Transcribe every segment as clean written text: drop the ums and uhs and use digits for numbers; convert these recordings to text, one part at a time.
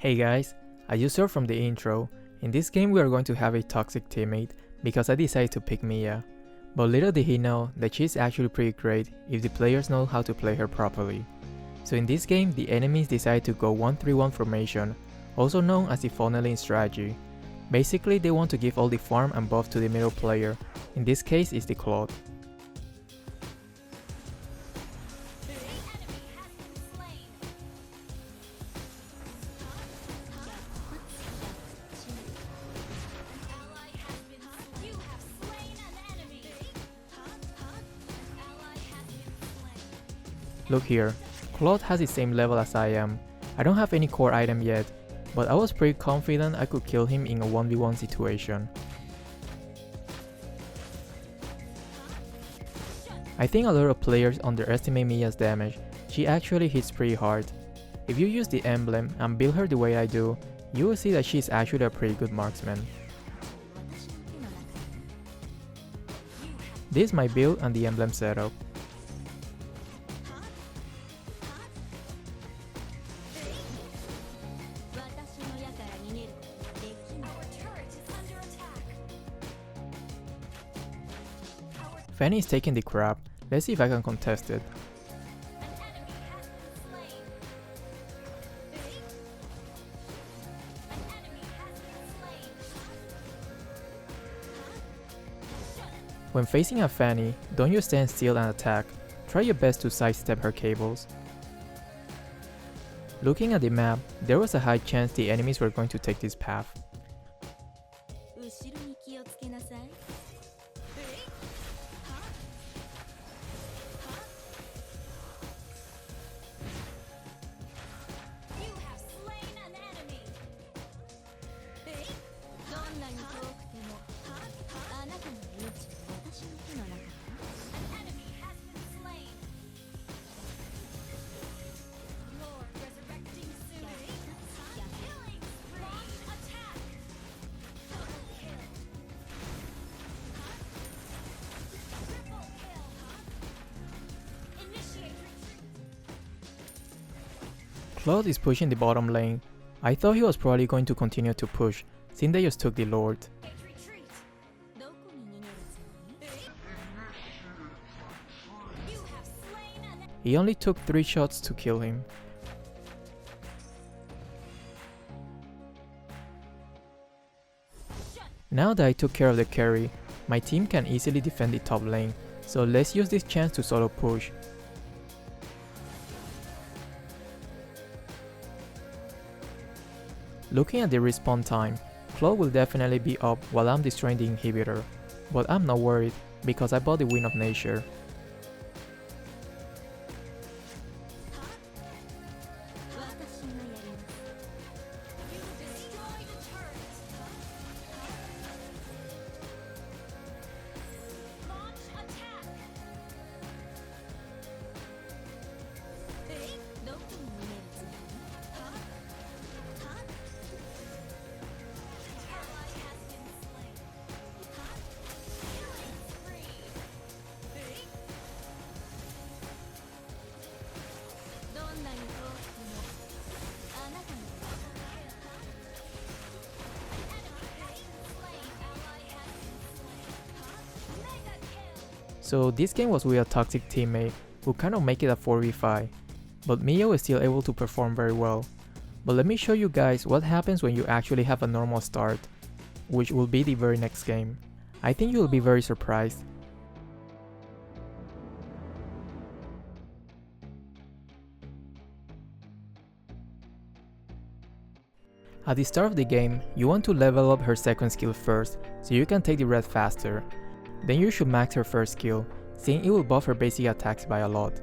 Hey guys, as you saw from the intro, in this game we are going to have a toxic teammate because I decided to pick Miya. But little did he know that she's actually pretty great if the players know how to play her properly. So in this game, the enemies decide to go 1-3-1 formation, also known as the funneling strategy. Basically, they want to give all the farm and buff to the middle player, in this case it's the Claude. Look here, Claude has the same level as I am. I don't have any core item yet, but I was pretty confident I could kill him in a 1v1 situation. I think a lot of players underestimate Miya's damage. She actually hits pretty hard. If you use the emblem and build her the way I do, you will see that she is actually a pretty good marksman. This is my build and the emblem setup. Fanny is taking the crab. Let's see if I can contest it. When facing a Fanny, don't just stand still and attack. Try your best to sidestep her cables. Looking at the map, there was a high chance the enemies were going to take this path. Claude is pushing the bottom lane. I thought he was probably going to continue to push, since they just took the Lord. He only took 3 shots to kill him. Now that I took care of the carry, my team can easily defend the top lane, so let's use this chance to solo push. Looking at the respawn time, Claude will definitely be up while I'm destroying the inhibitor, but I'm not worried because I bought the Wind of Nature. So this game was with a toxic teammate who kind of make it a 4v5, but Miya was still able to perform very well. But let me show you guys what happens when you actually have a normal start, which will be the very next game. I think you will be very surprised. At the start of the game, you want to level up her second skill first, so you can take the red faster. Then you should max her first skill, seeing it will buff her basic attacks by a lot.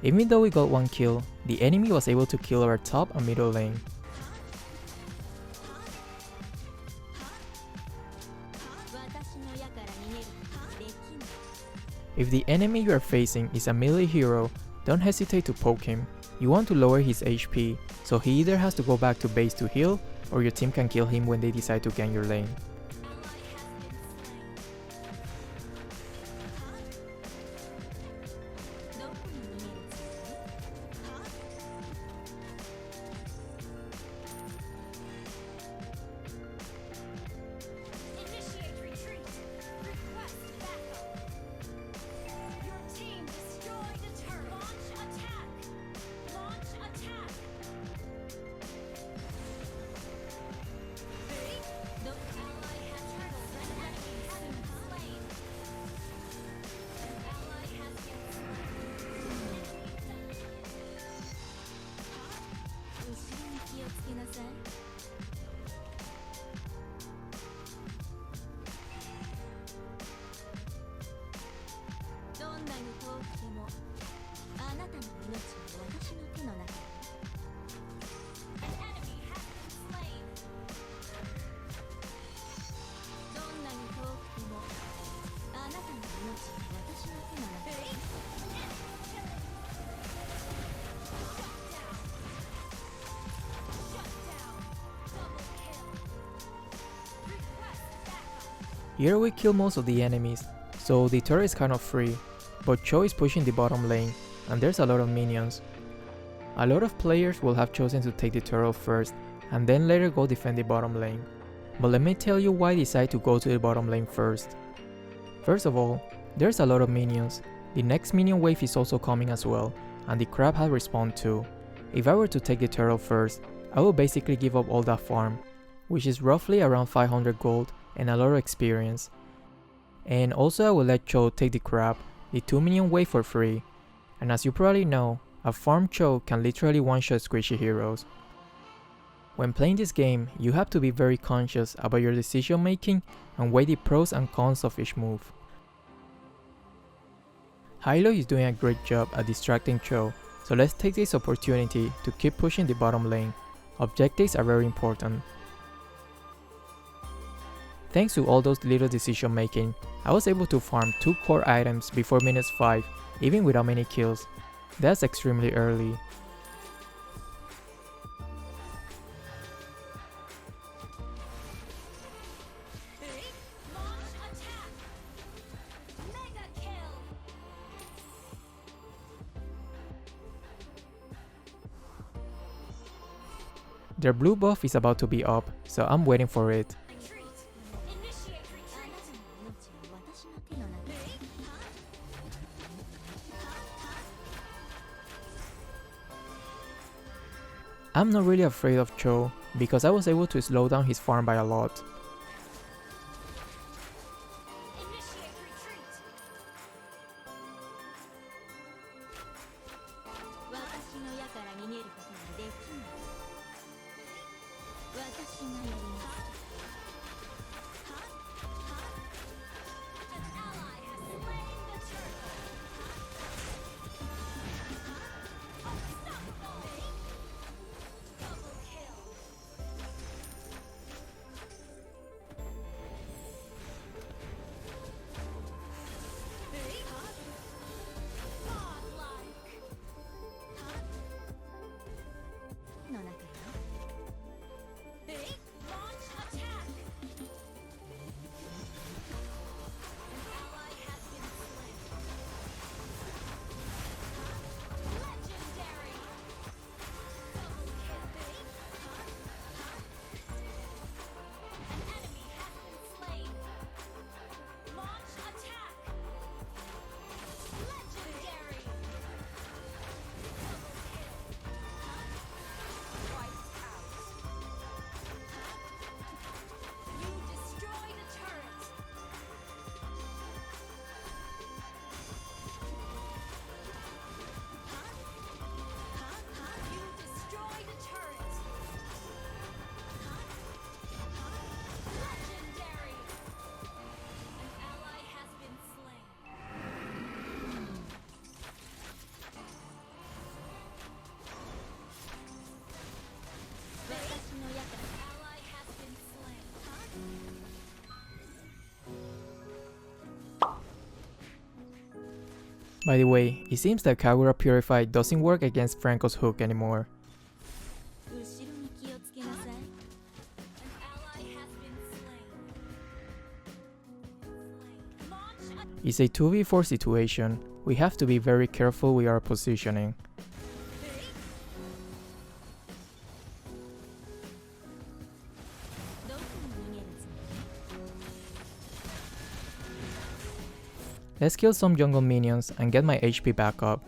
Even though we got one kill, the enemy was able to kill our top and middle lane. If the enemy you are facing is a melee hero, don't hesitate to poke him. You want to lower his HP, so he either has to go back to base to heal, or your team can kill him when they decide to gank your lane. Here we kill most of the enemies, so the turret is kind of free, but Cho is pushing the bottom lane, and there's a lot of minions. A lot of players will have chosen to take the turret first, and then later go defend the bottom lane. But let me tell you why I decided to go to the bottom lane first. First of all, there's a lot of minions. The next minion wave is also coming as well, and the crab has respawned too. If I were to take the turtle first, I will basically give up all that farm, which is roughly around 500 gold and a lot of experience. And also I will let Cho take the crab, the 2 minion wave for free. And as you probably know, a farm Cho can literally one-shot squishy heroes. When playing this game, you have to be very conscious about your decision making and weigh the pros and cons of each move. Hilo is doing a great job at distracting Cho, so let's take this opportunity to keep pushing the bottom lane. Objectives are very important. Thanks to all those little decision making, I was able to farm 2 core items before minus 5, even without many kills. That's extremely early. Their blue buff is about to be up, so I'm waiting for it. I'm not really afraid of Cho, because I was able to slow down his farm by a lot. By the way, it seems that Kagura Purify doesn't work against Franco's hook anymore. It's a 2v4 situation, we have to be very careful with our positioning. Let's kill some jungle minions and get my HP back up.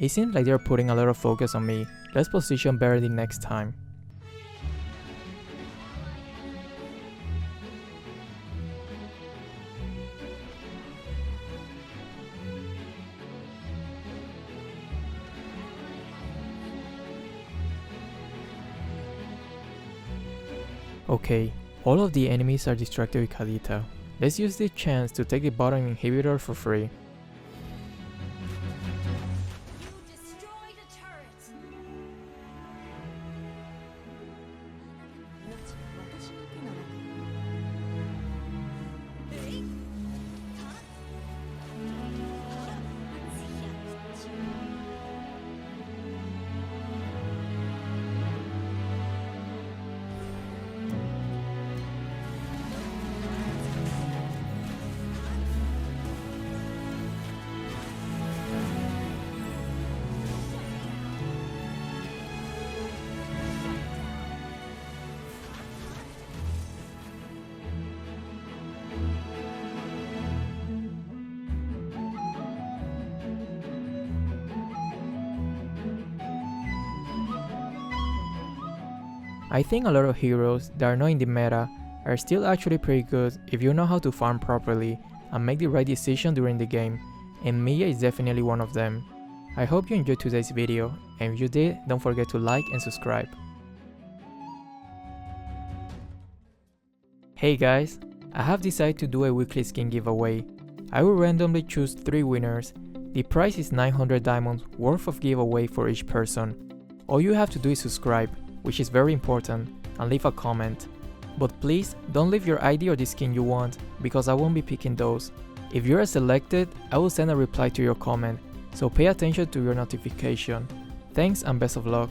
It seems like they're putting a lot of focus on me. Let's position better the next time. Okay, all of the enemies are distracted with Kadita. Let's use this chance to take the bottom inhibitor for free. I think a lot of heroes that are not in the meta are still actually pretty good if you know how to farm properly and make the right decision during the game, and Miya is definitely one of them. I hope you enjoyed today's video, and if you did, don't forget to like and subscribe. Hey guys, I have decided to do a weekly skin giveaway. I will randomly choose 3 winners. The prize is 900 diamonds worth of giveaway for each person. All you have to do is subscribe, which is very important, and leave a comment. But please don't leave your ID or the skin you want, because I won't be picking those. If you are selected, I will send a reply to your comment, so pay attention to your notification. Thanks and best of luck.